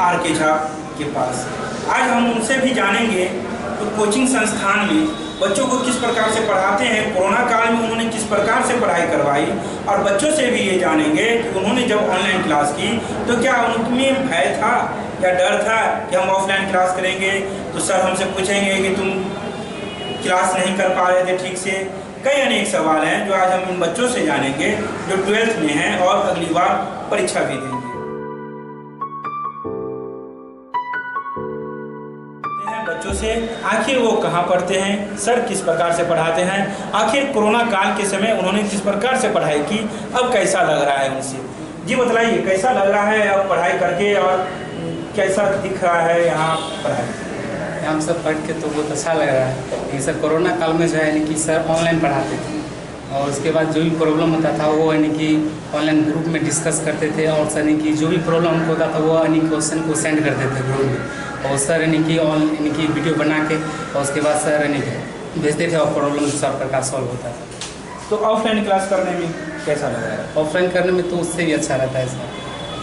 Are के झा के पास। आज हम उनसे भी जानेंगे तो कोचिंग संस्थान में बच्चों को किस प्रकार से पढ़ाते हैं, कोरोना काल में उन्होंने किस प्रकार से पढ़ाई करवाई, और बच्चों से भी ये जानेंगे कि उन्होंने जब ऑनलाइन क्लास की तो क्या उनमें भय था या डर था कि हम ऑफलाइन क्लास करेंगे तो सर हमसे पूछेंगे कि तुम क्लास नहीं कर पा रहे थे ठीक से। कई अनेक सवाल हैं जो आज हम इन बच्चों से जानेंगे जो 12th में हैं और अगली बार परीक्षा भी देंगे। बच्चों से आखिर वो कहाँ पढ़ते हैं, सर किस प्रकार से पढ़ाते हैं, आखिर कोरोना काल के समय उन्होंने किस प्रकार से पढ़ाई की, अब कैसा लग रहा है उनसे। जी बताइए कैसा लग रहा है अब पढ़ाई करके और कैसा दिख रहा है यहाँ पढ़ाई। हम सब पढ़ के तो बहुत अच्छा लग रहा है। लेकिन सर कोरोना काल में जो है कि सर ऑनलाइन पढ़ाते थे और उसके बाद जो भी प्रॉब्लम होता था वो यानी कि ऑनलाइन ग्रुप में डिस्कस करते थे और सर यानी कि जो भी प्रॉब्लम होता था वो यानी क्वेश्चन को सेंड कर देते थे ग्रुप में और सर यानी कि वीडियो बना के और उसके बाद सर यानी कि भेजते थे और प्रॉब्लम सर प्रकार सॉल्व होता था। तो ऑफलाइन क्लास करने में कैसा लग रहा है? ऑफलाइन करने में तो उससे भी अच्छा रहता है सर,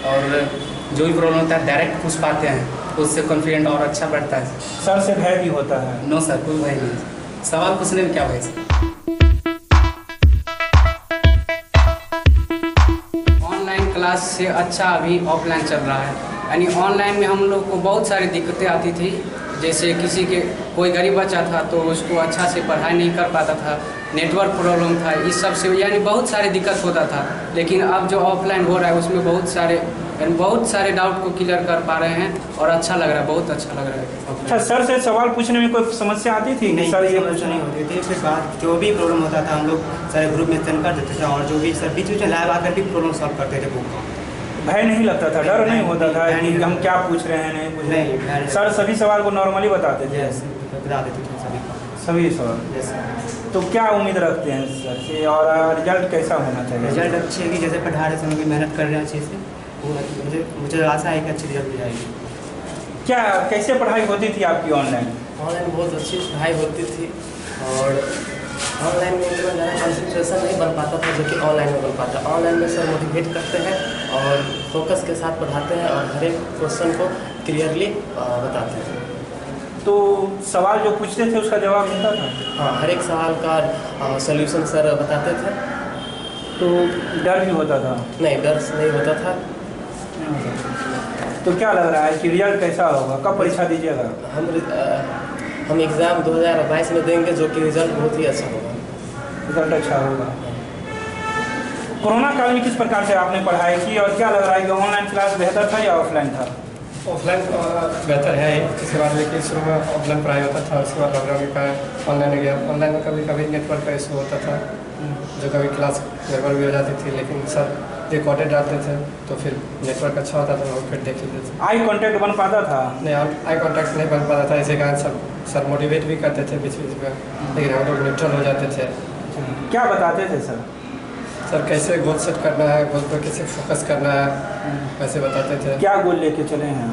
और जो भी प्रॉब्लम होता है डायरेक्ट पूछ पाते हैं, उससे कॉन्फिडेंट और अच्छा बढ़ता है। सर से भय भी होता है? नो सर, कोई भय नहीं, सवाल पूछने में क्या भय सर। ऑनलाइन क्लास से अच्छा अभी ऑफलाइन चल रहा है। यानी ऑनलाइन में हम लोग को बहुत सारी दिक्कतें आती थी, जैसे किसी के कोई गरीब बच्चा था तो उसको अच्छा से पढ़ाई नहीं कर पाता था, नेटवर्क प्रॉब्लम था, इस सब से यानी बहुत सारी दिक्कत होता था। लेकिन अब जो ऑफलाइन हो रहा है उसमें बहुत सारे डाउट को क्लियर कर पा रहे हैं और अच्छा लग रहा है, बहुत अच्छा लग रहा है। अच्छा, सर से सवाल पूछने में कोई समस्या आती थी? नहीं, सर ये समस्या नहीं होती थी। फिर बात जो भी प्रॉब्लम होता था हम लोग सारे ग्रुप में सेंड कर देते थे और जो भी सर बीच में लाइव आकर भी प्रॉब्लम सॉल्व करते थे। बुक भय नहीं लगता था, डर नहीं होता था कि हम क्या पूछ रहे हैं नहीं पूछ रहे हैं? सर सभी सवाल को नॉर्मली बताते थे? बता देते थे सभी सवाल। तो क्या उम्मीद रखते हैं सर से और रिजल्ट कैसा होना चाहिए? रिजल्ट अच्छे है कि जैसे पढ़ा रहे समय की मेहनत कर रहे हैं अच्छे से, मुझे आशा है कि अच्छी रिजल्ट मिल जाएगी। क्या कैसे पढ़ाई होती थी आपकी ऑनलाइन? ऑनलाइन बहुत अच्छी पढ़ाई होती थी और ऑनलाइन में इतना ज़्यादा कंसंट्रेशन नहीं बन पाता था जो कि ऑनलाइन में बन पाता। ऑनलाइन में सर मोटिवेट करते हैं और फोकस के साथ पढ़ाते हैं और हर एक क्वेश्चन को क्लियरली बताते हैं। तो सवाल जो पूछते थे उसका जवाब मिलता था? हाँ, हर एक सवाल का सॉल्यूशन सर बताते थे। तो डर भी होता था? नहीं, डर नहीं होता था। तो क्या लग रहा है कि रिजल्ट कैसा होगा, कब परीक्षा दीजिएगा? हम एग्ज़ाम 2022 में देंगे जो कि रिजल्ट बहुत ही अच्छा होगा। रिजल्ट अच्छा होगा। कोरोना काल में किस प्रकार से आपने पढ़ाई की और क्या लग रहा है कि ऑनलाइन क्लास बेहतर था या ऑफलाइन था? ऑफलाइन बेहतर है। इसके बाद लेकिन शुरू में ऑफलाइन पढ़ाई होता था, उसके बाद लॉकडाउन के कारण ऑनलाइन हो गया। ऑनलाइन में कभी कभी नेटवर्क का इशू होता था, जो कभी क्लास गड़बड़ भी हो जाती थी, लेकिन सर रिकॉर्डेड डालते थे तो फिर नेटवर्क अच्छा होता था और फिर देख लेते थे। आई कांटेक्ट बन पाता था? नहीं, आई कांटेक्ट नहीं बन पाता था। इसी कारण सर मोटिवेट भी करते थे बीच बीच में, लेकिन हम लोग न्यूट्रल हो जाते थे। क्या बताते थे सर? सर कैसे गोल सेट करना है, गोल पर कैसे फोकस करना है, वैसे बताते थे। क्या गोल लेके चले हैं?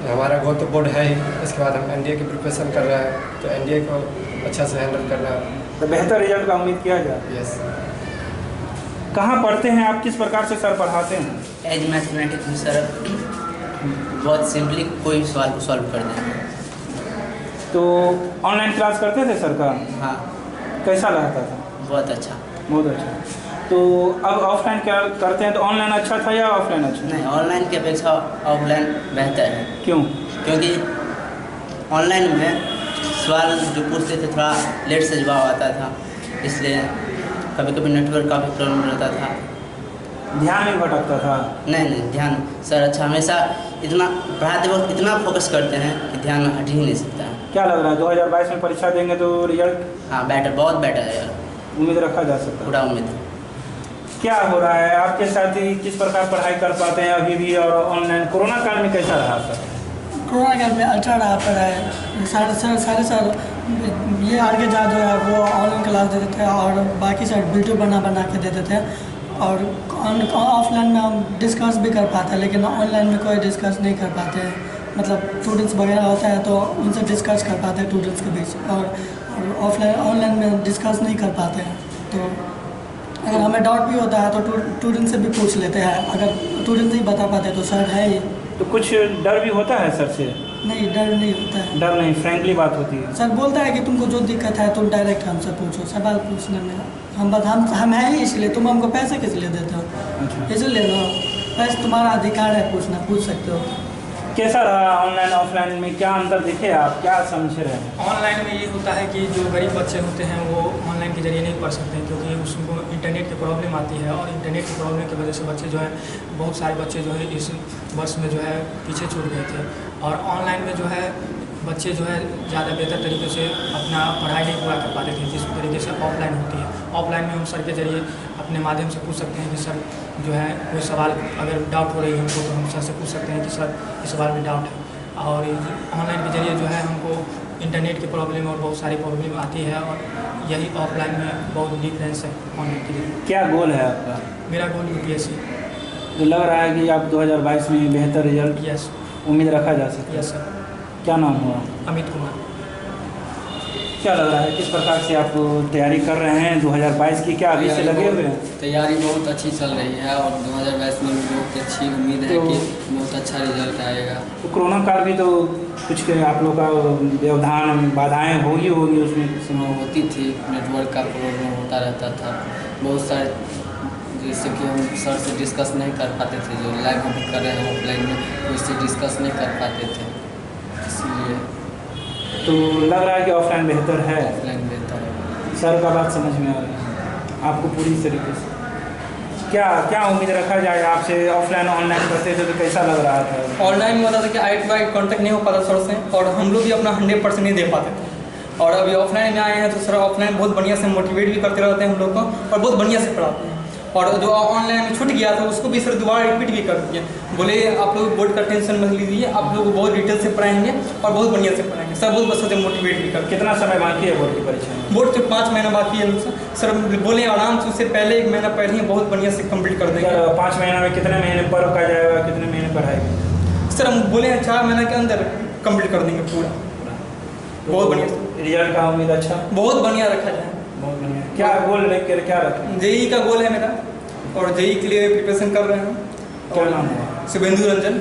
हमारा गोल तो बोर्ड है ही, इसके बाद हम एनडीए की प्रिपरेशन कर रहे हैं, तो एनडीए को अच्छा से हैंडल करना है। तो बेहतर रिजल्ट का उम्मीद किया जाए? यस। कहाँ पढ़ते हैं आप, किस प्रकार से सर पढ़ाते हैं? एज मैथमेटिक्स में सर बहुत सिंपली कोई सवाल को सॉल्व कर दें। तो ऑनलाइन क्लास करते थे सर का? हाँ। कैसा लगता था? बहुत अच्छा। बहुत अच्छा। तो अब ऑफलाइन क्या करते हैं तो ऑनलाइन अच्छा था या ऑफलाइन अच्छा? नहीं, ऑनलाइन की अपेक्षा ऑफलाइन बेहतर है। क्यों? क्योंकि ऑनलाइन में सवाल जो पूछते थे थोड़ा लेट से जवाब आता था, इसलिए कभी कभी नेटवर्क का भी प्रॉब्लम रहता था, ध्यान नहीं भटकता था। नहीं, ध्यान सर अच्छा हमेशा इतना पढ़ाते वक्त इतना फोकस करते हैं कि ध्यान हट ही नहीं सकता है। क्या लग रहा है 2022 में परीक्षा देंगे तो रिजल्ट? हाँ, बेटर, बहुत बेटर है, उम्मीद रखा जा सकता है? पूरा उम्मीद है। क्या हो रहा है आपके साथी, किस प्रकार पढ़ाई कर पाते हैं अभी भी, और ऑनलाइन कोरोना काल में कैसा रहा सर? कोरोना काल में अच्छा रहा पढ़ाई। सारे सर ये आर के जा जो है वो ऑनलाइन क्लास देते थे और बाकी सर वीडियो बना के देते थे और ऑफलाइन में हम डिस्कस भी कर पाते हैं, लेकिन ऑनलाइन में कोई डिस्कस नहीं कर पाते हैं। मतलब स्टूडेंट्स वगैरह होता है तो उनसे डिस्कस कर पाते हैं स्टूडेंट्स के बीच, और ऑनलाइन में डिस्कस नहीं कर पाते हैं। तो अगर हमें डाउट भी होता है तो स्टूडेंट से भी पूछ लेते हैं, अगर स्टूडेंट नहीं बता पाते तो सर है ही तो कुछ डर भी होता है सर से? नहीं, डर नहीं होता है। डर नहीं, फ्रैंकली बात होती है। सर बोलता है कि तुमको जो दिक्कत है तुम डायरेक्ट हमसे पूछो, सवाल पूछने में हम हैं ही इसलिए, तुम हमको पैसे किस लिए देते हो? अच्छा। इसलिए ना, पैसे तुम्हारा अधिकार है पूछना, पूछ सकते हो। कैसा रहा ऑनलाइन ऑफलाइन में, क्या अंतर दिखे, आप क्या समझ रहे हैं? ऑनलाइन में ये होता है कि जो गरीब बच्चे होते हैं वो ऑनलाइन के ज़रिए नहीं पढ़ सकते हैं, क्योंकि उसको इंटरनेट की प्रॉब्लम आती है, और इंटरनेट की प्रॉब्लम की वजह से बच्चे जो है, बहुत सारे बच्चे जो है इस वर्ष में जो है पीछे छूट गए थे। और ऑनलाइन में जो है बच्चे जो है ज़्यादा बेहतर तरीके से अपना पढ़ाई नहीं पूरा कर पाते थे, जिस तरीके से ऑफलाइन होती है। ऑफलाइन में हम सर के ज़रिए अपने माध्यम से पूछ सकते हैं कि सर जो है कोई सवाल अगर डाउट हो रही है हमको, तो हम सर से पूछ सकते हैं कि सर इस सवाल में डाउट है। और ऑनलाइन के ज़रिए जो है हमको इंटरनेट की प्रॉब्लम और बहुत सारी प्रॉब्लम आती है, और यही ऑफलाइन में बहुत डिफरेंस है ऑनलाइन के जरिए। क्या गोल है आपका? मेरा गोल UPSC। तो लग रहा है कि आप 2022 में बेहतर रिजल्ट यस, उम्मीद रखा जा सकता है? Yes sir. क्या नाम हुआ? अमित कुमार। क्या लग रहा है, किस प्रकार से आप तैयारी कर रहे हैं 2022 की, क्या अभी से लगे हुए हैं? तैयारी बहुत अच्छी चल रही है, और 2022 में बहुत अच्छी उम्मीद है कि बहुत अच्छा रिजल्ट आएगा। तो कोरोना काल भी तो कुछ आप लोग का व्यवधान बाधाएं होगी उसमें होती थी, नेटवर्क का प्रॉब्लम होता रहता था, बहुत सारे, जैसे कि हम सर से डिस्कस नहीं कर पाते थे, जो लाइव हम कर रहे हैं ऑफलाइन में, तो उससे डिस्कस नहीं कर पाते थे, इसलिए। तो लग रहा है कि ऑफलाइन बेहतर है? ऑफलाइन बेहतर है। सर का बात समझ में आ रही है आपको पूरी तरीके से? क्या क्या उम्मीद रखा जाए आपसे? ऑफलाइन ऑनलाइन करते थे तो कैसा लग रहा था? ऑनलाइन में होता था कि आई टू आई कॉन्टैक्ट नहीं हो पाता सर से, और हम लोग भी अपना 100% नहीं दे पाते थे। और अभी ऑफलाइन में आए हैं तो सर ऑफलाइन बहुत बढ़िया से मोटिवेट भी करते रहते हैं हम लोग को, और बहुत बढ़िया से पढ़ाते हैं। और जो ऑनलाइन में छूट गया था उसको भी सर दोबारा रिपीट भी कर दिए, बोले आप लोग बोर्ड का टेंशन मत लीजिए, आप लोग बहुत डिटेल से पढ़ाएंगे और बहुत बढ़िया से पढ़ाएंगे। सर बहुत बच्चों से मोटिवेट भी करते। कितना समय बाकी है बोर्ड की परीक्षा? बोर्ड से 5 महीना बाकी है सर, बोले आराम से, उससे पहले 1 महीना पहले ही बहुत बढ़िया से कंप्लीट कर देंगे। 5 महीना में कितने महीने पढ़ का जाएगा, कितने महीने पढ़ाएगा? सर हम बोले हैं 4 महीने के अंदर कंप्लीट कर देंगे पूरा। बहुत बढ़िया। रिजल्ट का उम्मीद अच्छा, बहुत बढ़िया रखा जाए। बहुत बढ़िया। क्या गोल रख कर क्या रखें? जेई का गोल है मेरा, और जेई के लिए प्रिपरेशन कर रहे हैं। क्या नाम हुआ? शुभेंदु रंजन।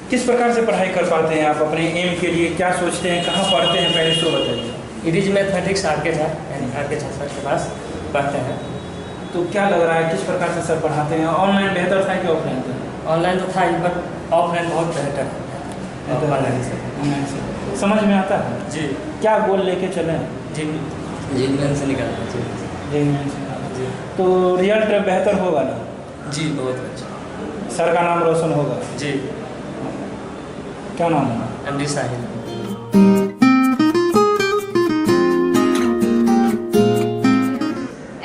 किस प्रकार से पढ़ाई कर पाते हैं आप अपने एम के लिए, क्या सोचते हैं, कहाँ पढ़ते हैं, पहले तो बताइए। It is mathematics R K. Jha, यानी आर.के. झा सर के पास पढ़ते हैं। तो क्या लग रहा है, किस प्रकार से सर पढ़ाते हैं? ऑनलाइन बेहतर था कि ऑफलाइन था? ऑनलाइन तो था ही, बट ऑफलाइन बहुत बेहतर है ऑनलाइन से। ऑनलाइन से समझ में आता है जी। क्या गोल लेके चले? जी जीवन से निकालना चाहिए। जी। तो रिजल्ट बेहतर होगा ना? जी बहुत अच्छा। सर का नाम रोशन होगा? जी। क्या नाम है? MD साहिल।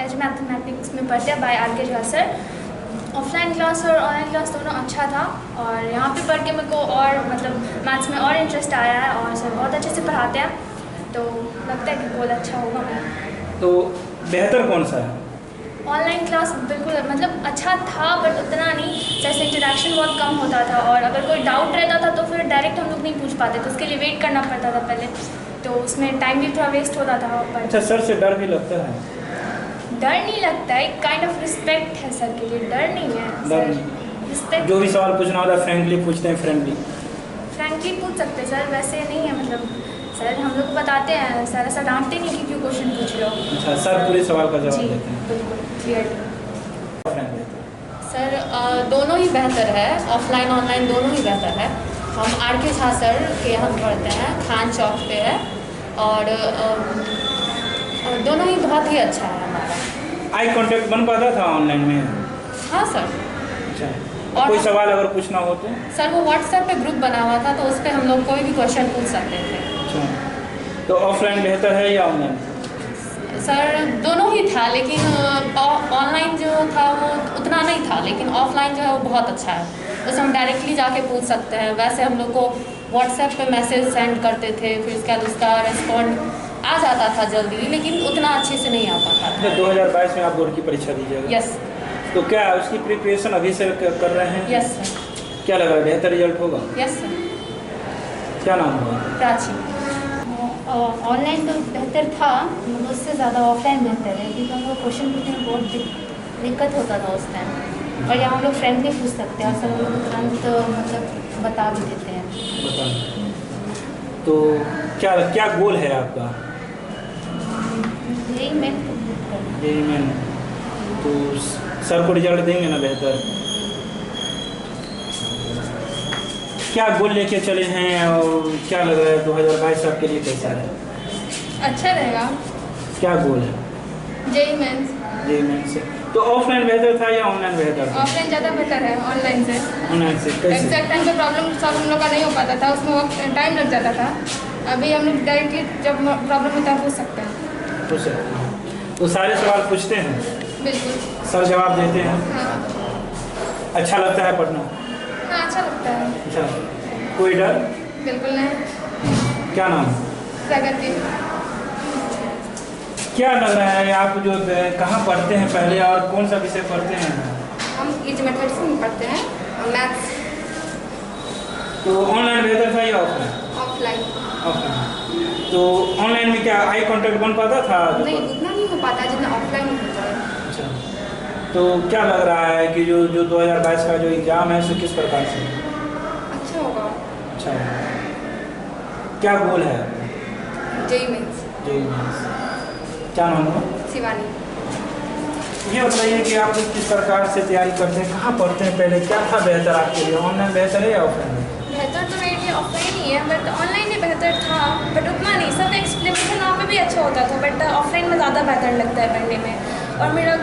एज मैथमेटिक्स में पढ़ते हैं by R K. Jha sir. Offline class और ऑनलाइन क्लास दोनों अच्छा था, और यहाँ पे पढ़ के मेरे को और मतलब मैथ्स में और इंटरेस्ट आया है, और सर बहुत अच्छे से पढ़ाते हैं, तो लगता है कि बहुत अच्छा होगा मेरा। तो बेहतर कौन सा है? ऑनलाइन क्लास बिल्कुल मतलब अच्छा था, बट उतना नहीं, जैसे इंटरेक्शन बहुत कम होता था, और अगर कोई डाउट रहता था तो फिर डायरेक्ट हम लोग नहीं पूछ पाते, तो उसके लिए वेट करना पड़ता था पहले, तो उसमें टाइम भी थोड़ा वेस्ट होता था। पर अच्छा, सर से डर भी लगता है? डर नहीं लगता है, काइंड ऑफ रिस्पेक्ट है सर के लिए, डर नहीं है। डर नहीं। रिस्पेक्ट। जो भी सवाल पूछना होता है फ्रेंकली पूछते हैं? फ्रेंकली पूछ सकते हैं सर, वैसे नहीं है, मतलब सर हम लोग बताते हैं, सर ऐसा डांटते नहीं कि क्यों क्वेश्चन पूछ रहे हो। अच्छा, सर पूरे सवाल का जवाब जी देते हैं? बिल्कुल क्लियर। सर दोनों ही बेहतर है, ऑफलाइन ऑनलाइन दोनों ही बेहतर है। हम आर.के. झा सर के यहाँ पढ़ते हैं, खान चौक पे है, और दोनों ही बहुत ही अच्छा है हमारा। आई कांटेक्ट बन पाता था ऑनलाइन में? हाँ सर। अच्छा, और कोई सवाल अगर पूछना हो तो? सर वो व्हाट्सएप पे ग्रुप बना हुआ था, तो उस पर हम लोग कोई भी क्वेश्चन पूछ सकते थे। अच्छा, तो ऑफलाइन बेहतर है या ऑनलाइन? सर दोनों ही था, लेकिन ऑनलाइन जो था वो उतना नहीं था, लेकिन ऑफलाइन जो है वो बहुत अच्छा है, उसमें हम डायरेक्टली जाके पूछ सकते हैं। वैसे हम लोग को व्हाट्सएप पे मैसेज सेंड करते थे, फिर उसके बाद उसका रिस्पॉन्ड आ जाता था जल्दी, लेकिन उतना अच्छे से नहीं आ पाता था। 2022 में आप बोर्ड की परीक्षा दीजिएगा? यस। तो क्या उसकी प्रिपरेशन अभी से कर रहे हैं? Yes sir. क्या लग रहा है, बेहतर रिजल्ट होगा? Yes sir. क्या नाम हुआ? प्राची। ऑनलाइन तो बेहतर था, उससे ज़्यादा ऑफलाइन बेहतर है, क्योंकि हमको क्वेश्चन पूछने में बहुत दिक्कत होता था उस टाइम। और यहाँ हम लोग फ्रेंडली पूछ सकते हैं और सर लोग तुरंत मतलब बता भी देते हैं। तो क्या क्या गोल है आपका? यही मेन। तो सर को रिजल्ट देंगे ना बेहतर? क्या गोल लेके चले हैं और क्या लग रहा है 2022 आपके लिए कैसा है? अच्छा रहेगा। क्या गोल है? JEE mains. से तो ऑफलाइन बेहतर था या ऑनलाइन बेहतर था? ऑफलाइन ज़्यादा बेहतर है ऑनलाइन से। ऑनलाइन से कैसे? एग्जैक्ट टाइम पे प्रॉब्लम सॉल्व हम लोग का नहीं हो पाता था, उसमें वक्त टाइम लग जाता था। अभी हम लोग डायरेक्टली जब प्रॉब्लम होता है पूछ सकते हैं। पूछ सकते हैं। तो सारे सवाल पूछते हैं? बिल्कुल। सर जवाब देते हैं? हाँ। अच्छा लगता है पढ़ना? हाँ अच्छा लगता है। अच्छा, कोई डर? बिल्कुल नहीं। क्या नाम? प्रगति। क्या लग रहा है आप जो कहाँ पढ़ते हैं पहले और कौन सा विषय पढ़ते हैं? हम इज मैथमेटिक्स में पढ़ते हैं और मैथ्स। तो ऑनलाइन बेहतर था या ऑफलाइन? ऑफलाइन। ऑफलाइन। तो ऑनलाइन में क्या आई कांटेक्ट बन पाता था? नहीं, उतना नहीं हो पाता जितना ऑफलाइन में होता है। अच्छा, तो क्या लग रहा है कि जो 2022 का जो एग्ज़ाम है उसे किस प्रकार से? अच्छा होगा। अच्छा, क्या गोल है? JEE mains. क्या नाम है? शिवानी। ये बताइए कि आप किस प्रकार से तैयारी करते हैं, कहाँ पढ़ते हैं, पहले क्या था बेहतर आपके लिए, ऑनलाइन बेहतर है या ऑफलाइन? बेहतर तो मेरे लिए ऑफलाइन ही है, बट ऑनलाइन ही बेहतर था, बट उतना नहीं। सब एक्सप्लेनेशन वहाँ पे भी अच्छा होता था, बट ऑफलाइन में ज़्यादा बेहतर लगता है पढ़ने में। और मेरा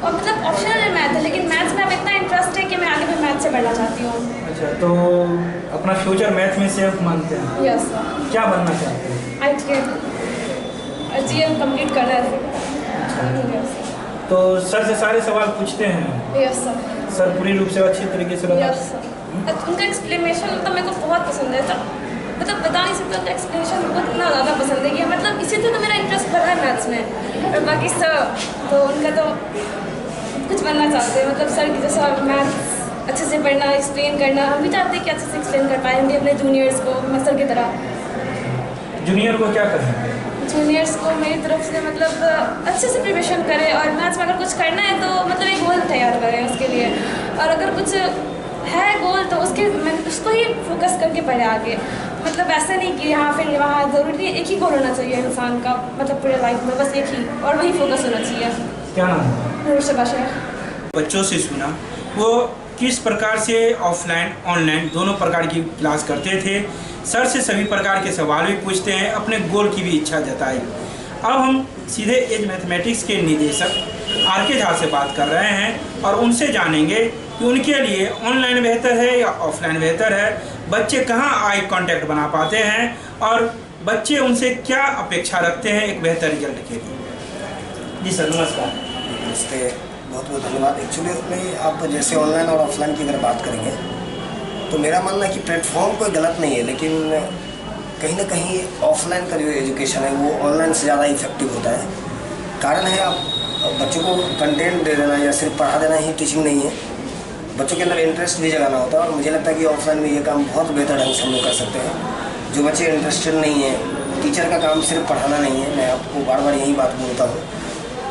मतलब ऑप्शनल है मैथ है, लेकिन मैथ्स में अब इतना इंटरेस्ट है कि मैं आगे भी मैथ से पढ़ना चाहती हूँ। अच्छा, तो अपना फ्यूचर मैथ में सेफ मानते हैं? यस। क्या बनना चाहते हैं? IIT GM कंप्लीट करना है। तो सर से सारे सवाल पूछते हैं? Yes sir. सर पूरी रूप से अच्छी तरीके से बता? Yes sir. उनका एक्सप्लेनेशन तो मेरे को बहुत पसंद है, तो मतलब बता नहीं सकता, उनका एक्सप्लेनेशन मेरे को इतना ज़्यादा पसंद है कि मतलब इसी से तो मेरा इंटरेस्ट बढ़ा है मैथ्स में। और बाकी सर तो उनका तो कुछ बनना चाहते हैं, मतलब सर की जैसा मैथ्स अच्छे से पढ़ना, एक्सप्लेन करना। हम भी चाहते हैं कि अच्छे से एक्सप्लेन कर पाए हम भी अपने जूनियर्स को, मैं सर की तरह। जूनियर को क्या करें? जूनियर्स को मेरी तरफ से मतलब अच्छे से प्रिपरेशन करें, और मैथ्स में अगर कुछ करना है तो मतलब एक गोल तैयार करें उसके लिए, और अगर कुछ है गोल तो उसको ही फोकस करके पढ़े आगे। मतलब ऐसा नहीं कि यहाँ फिर वहाँ, ज़रूरी नहीं, एक ही गोल होना चाहिए इंसान का, मतलब पूरे लाइफ में बस एक ही, और वही फोकस होना चाहिए। क्या नाम है? नूर। बच्चों से सुना वो किस प्रकार से ऑफलाइन ऑनलाइन दोनों प्रकार की क्लास करते थे। सर से सभी प्रकार के सवाल भी पूछते हैं, अपने गोल की भी इच्छा जताई। अब हम सीधे एज मैथमेटिक्स के निदेशक RK झा से बात कर रहे हैं और उनसे जानेंगे कि उनके लिए ऑनलाइन बेहतर है या ऑफलाइन बेहतर है, बच्चे कहाँ आई कांटेक्ट बना पाते हैं और बच्चे उनसे क्या अपेक्षा रखते हैं एक बेहतर रिजल्ट के लिए। जी सर नमस्कार। नमस्ते, बहुत बहुत धन्यवाद। एक्चुअली उसमें आप जैसे ऑनलाइन और ऑफलाइन की अगर बात करेंगे तो मेरा मानना है कि प्लेटफॉर्म कोई गलत नहीं है, लेकिन कहीं ना कहीं ऑफलाइन का जो एजुकेशन है वो ऑनलाइन से ज़्यादा इफेक्टिव होता है। कारण है आप बच्चों को कंटेंट दे देना या सिर्फ पढ़ा देना ही टीचिंग नहीं है, बच्चों के अंदर इंटरेस्ट भी जगाना होता है। और मुझे लगता है कि ऑफलाइन में ये काम बहुत बेहतर ढंग से हम लोग कर सकते हैं। जो बच्चे इंटरेस्टेड नहीं है, टीचर का काम सिर्फ पढ़ाना नहीं है, मैं आपको बार बार यही बात बोलता हूँ,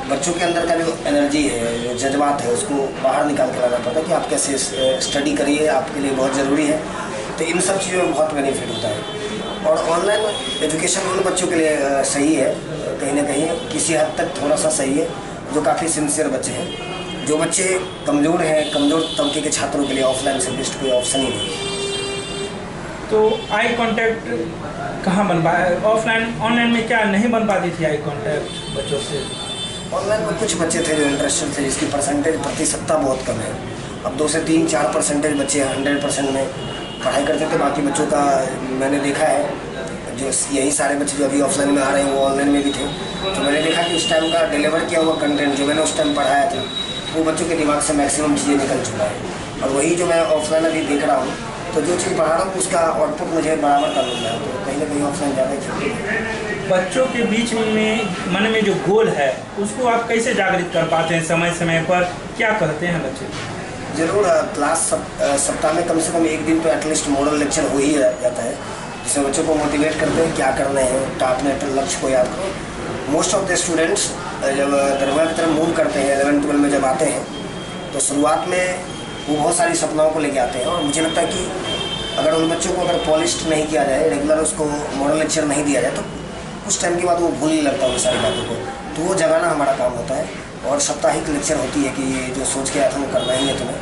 बच्चों के अंदर का जो एनर्जी है, जो जज्बात है, उसको बाहर निकाल के लाना पड़ता है कि आप कैसे स्टडी करिए, आपके लिए बहुत ज़रूरी है। तो इन सब चीज़ों में बहुत बेनिफिट होता है। और ऑनलाइन एजुकेशन उन बच्चों के लिए सही है, कहीं ना कहीं किसी हद तक थोड़ा सा सही है, जो काफ़ी सिंसियर बच्चे हैं। जो बच्चे कमज़ोर हैं, कमज़ोर तबके के छात्रों के लिए ऑफलाइन से बेस्ट कोई ऑप्शन ही नहीं। तो आई कांटेक्ट कहाँ बन पाया? ऑफलाइन ऑनलाइन में क्या नहीं बन पाती थी आई कांटेक्ट बच्चों से? ऑनलाइन में कुछ बच्चे थे जो इंटरेस्टेड थे, जिसकी परसेंटेज प्रतिशतता बहुत कम है। अब 2 से 3-4% बच्चे 100% में पढ़ाई करते थे। बाकी बच्चों का मैंने देखा है, जो यही सारे बच्चे जो अभी ऑफलाइन में आ रहे हैं वो ऑनलाइन में भी थे, तो मैंने देखा कि उस टाइम का डिलीवर किया हुआ कंटेंट जो मैंने उस टाइम पढ़ाया था वो बच्चों के दिमाग से मैक्सिमम चीज़ें निकल चुका है। और वही जो मैं ऑफलाइन अभी देख रहा हूँ, तो जो चीज़ पढ़ा रहा हूँ उसका आउटपुट मुझे बराबर कर मिल रहा है। तो कहीं ना कहीं ऑफलाइन ज़्यादा ही बच्चों के बीच में मन में जो गोल है उसको आप कैसे जागृत कर पाते हैं? समय समय पर क्या करते हैं बच्चे? ज़रूर क्लास सप्ताह में कम से कम एक दिन तो एटलीस्ट मॉडल लेक्चर हो ही जाता है, जिसमें बच्चों को मोटिवेट करते हैं क्या करना है, अपने लक्ष्य को याद करो। मोस्ट ऑफ द स्टूडेंट्स जब दरबार की तरफ मूव करते हैं 11th-12 में जब आते हैं, तो शुरुआत में वो बहुत सारी सपनाओं को लेके आते हैं और मुझे लगता है कि अगर उन बच्चों को अगर पॉलिश्ड नहीं किया जाए, रेगुलर उसको मॉडल लेक्चर नहीं दिया जाए, तो कुछ टाइम के बाद वो भूलने लगता है उन सारी बातों को। तो वो जगाना हमारा काम होता है और साप्ताहिक लेक्चर होती है कि जो सोच के आया था वो करना ही है तुम्हें,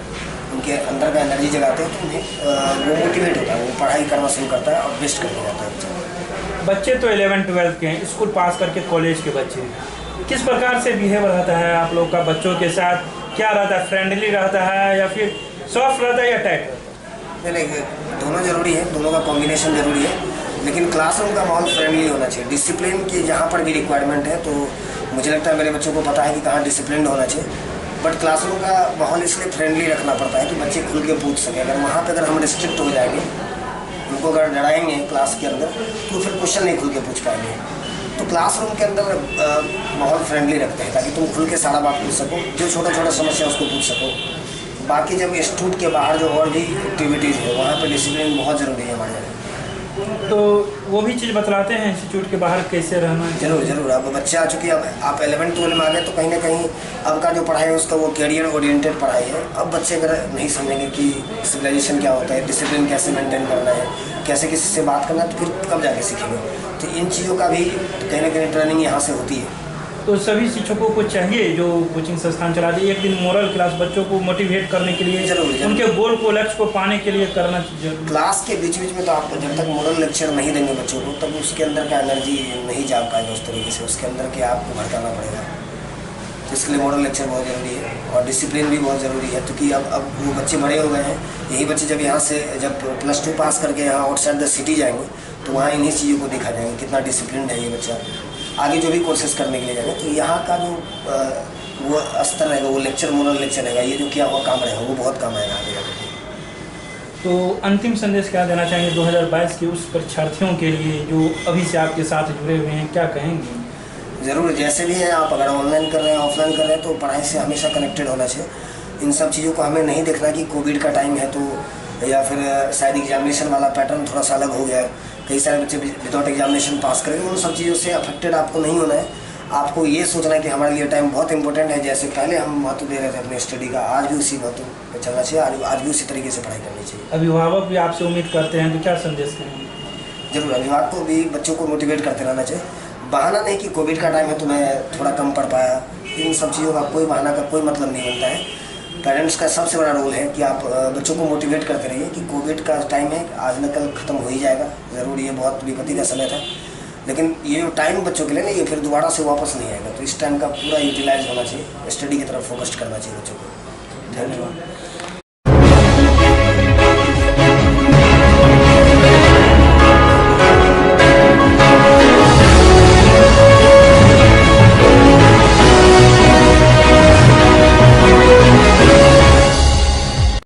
उनके अंदर का एनर्जी जगाते हैं तो उन्हें वो मोटिवेट होता है, वो पढ़ाई करना शुरू करता है और बेस्ट करने जाता है। बच्चे तो 11-12 के हैं, स्कूल पास करके कॉलेज के बच्चे, किस प्रकार से बिहेव रहता है आप लोग का बच्चों के साथ? क्या रहता है, फ्रेंडली रहता है या फिर सॉफ्ट रहता है या टाइट रहता है? नहीं, दोनों ज़रूरी है, दोनों का कॉम्बिनेशन ज़रूरी है, लेकिन क्लासरूम का माहौल फ्रेंडली होना चाहिए। डिसिप्लिन की जहाँ पर भी रिक्वायरमेंट है तो मुझे लगता है मेरे बच्चों को पता है कि कहाँ डिसिप्लिन होना चाहिए, बट क्लासरूम का माहौल इसलिए फ्रेंडली रखना पड़ता है कि बच्चे खुल के पूछ सकें। अगर वहाँ पर अगर हम रिस्ट्रिक्ट हो जाएंगे, उनको अगर डराएंगे क्लास के अंदर, तो फिर क्वेश्चन नहीं खुल के पूछ पाएंगे। तो क्लासरूम के अंदर माहौल फ्रेंडली रखते हैं ताकि तुम खुल के सारा बात पूछ सको, जो छोटा छोटा समस्या उसको पूछ सको। बाकी जब इंस्टीट्यूट के बाहर जो और भी एक्टिविटीज़ है वहाँ पे डिसिप्लिन बहुत ज़रूरी है हमारे यहाँ। तो वो भी चीज़ बतलाते हैं इंस्टीट्यूट के बाहर कैसे रहना है? जरूर। अब बच्चे आ चुके हैं, अब आप 11-12 में आ गए तो कहीं ना कहीं अब का जो पढ़ाई है उसका वो कैरियर ओरिएंटेड पढ़ाई है। अब बच्चे अगर नहीं समझेंगे कि सिविलाइजेशन क्या होता है, डिसिप्लिन कैसे मेंटेन करना है, कैसे किसी से बात करना है, तो फिर कब जाके सीखेंगे। तो इन चीज़ों का भी कहीं ना कहीं ट्रेनिंग यहाँ से होती है। तो सभी शिक्षकों को चाहिए जो कोचिंग संस्थान चलाते हैं, एक दिन मोरल क्लास बच्चों को मोटिवेट करने के लिए, जरूर। उनके गोल को, लक्ष्य को पाने के लिए करना चाहिए। क्लास के बीच में तो आप जब तक मोरल लेक्चर नहीं देंगे बच्चों को, तब उसके अंदर का एनर्जी नहीं जाग पाएगा उस तरीके से, उसके अंदर के आपको भड़काना पड़ेगा। तो इसके लिए मॉडल लेक्चर बहुत ज़रूरी है और डिसिप्लिन भी बहुत ज़रूरी है, क्योंकि अब वो बच्चे बड़े हो गए हैं। यही बच्चे जब यहाँ से जब +2 पास करके यहाँ आउटसाइड द सिटी जाएंगे तो वहाँ इन्हीं चीज़ों को देखा जाएंगे, कितना डिसिप्लिन है ये बच्चा। आगे जो भी कोर्सेज करने के लिए जाएंगे तो यहाँ का जो वो स्तर रहेगा, वो लेक्चर मॉडल लेक्चर रहेगा, ये जो किया हुआ काम रहेगा वो बहुत काम आएगा आगे जाकर। तो अंतिम संदेश क्या देना चाहेंगे 2022 के उस परीक्षार्थियों के लिए जो अभी से आपके साथ जुड़े हुए हैं, क्या कहेंगे? ज़रूर, जैसे भी हैं आप, अगर ऑनलाइन कर रहे हैं ऑफलाइन कर रहे हैं तो पढ़ाई से हमेशा कनेक्टेड होना चाहिए। इन सब चीज़ों को हमें नहीं देखना कि कोविड का टाइम है तो, या फिर शायद एग्जामिनेशन वाला पैटर्न थोड़ा सा अलग हो गया है, कई सारे बच्चे विदाउट एग्जामिनेशन पास करेंगे, उन सब चीज़ों से अफेक्टेड आपको नहीं होना है। आपको ये सोचना है कि हमारे लिए टाइम बहुत इंपॉर्टेंट है, जैसे पहले हम महत्व दे रहे थे अपने स्टडी का, आज भी उसी महत्व पर चलना चाहिए, आज भी उसी तरीके से पढ़ाई करनी चाहिए। अभिभावक भी आपसे उम्मीद करते हैं तो क्या संदेश देंगे? जरूर, अभिभावक को भी बच्चों को मोटिवेट करते रहना चाहिए। बहाना नहीं कि कोविड का टाइम है तो मैं थोड़ा कम पढ़ पाया, इन सब चीज़ों का कोई बहाना का कोई मतलब नहीं बनता है। पेरेंट्स का सबसे बड़ा रोल है कि आप बच्चों को मोटिवेट करते रहिए कि कोविड का टाइम है, आज न कल ख़त्म हो ही जाएगा, ज़रूर ये बहुत विपत्ति का समय था, लेकिन ये जो टाइम बच्चों के लिए ना ये फिर दोबारा से वापस नहीं आएगा। तो इस टाइम का पूरा यूटिलाइज होना चाहिए, स्टडी की तरफ फोकस करना चाहिए बच्चों को। धन्यवाद।